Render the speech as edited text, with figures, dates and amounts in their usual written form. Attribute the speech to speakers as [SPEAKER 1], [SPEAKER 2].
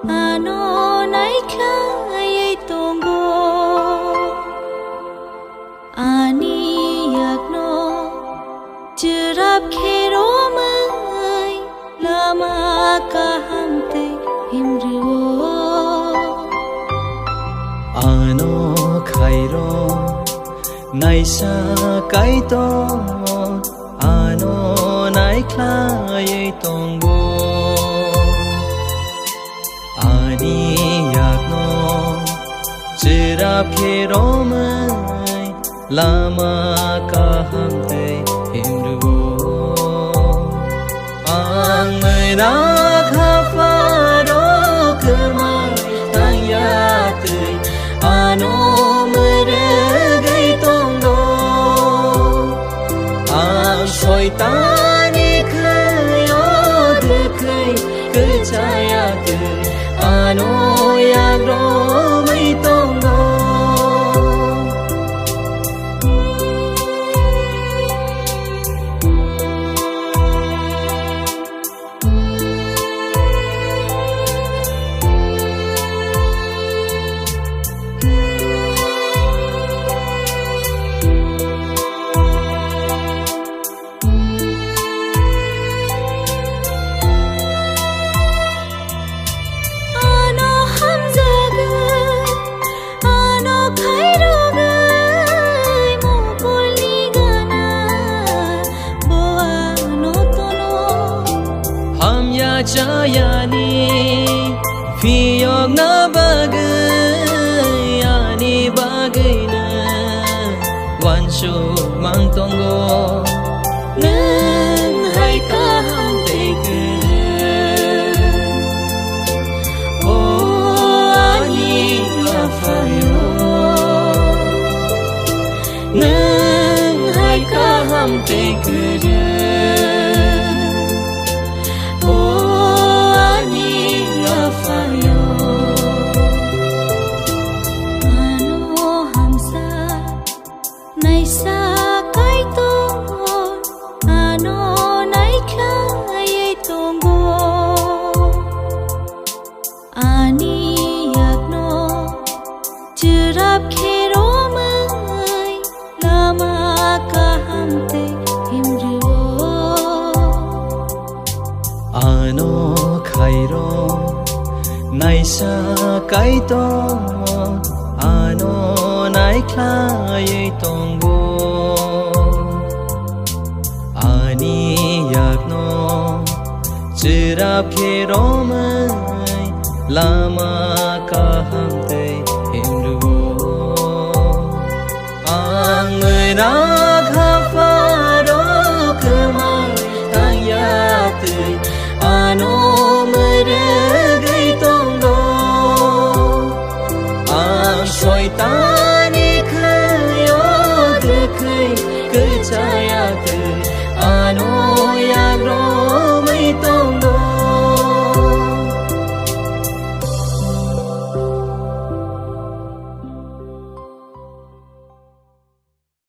[SPEAKER 1] ano nai khai tongo ani yakno chirap khero mai lama ka hamte himriwo
[SPEAKER 2] ano khairo naisa kaito ano nai khai tongo ani yakno chirap khero mai lama ka hamte himrugo ang mai na khafaro kemai tang ya tui ano mere gai tongo ang shoitani khayo dukai kechaya tui ano yang ro mai tongo Jayani Fiyog na bagay Ani bagay na Wansyo mang tonggo Nang hay kahantay ka Oh ani afayo Nang hay kahantay ka ano khairo naisa kaito ano nai khlai tongo ani yakno chirap khero mai lama ka hamte himrugo ang na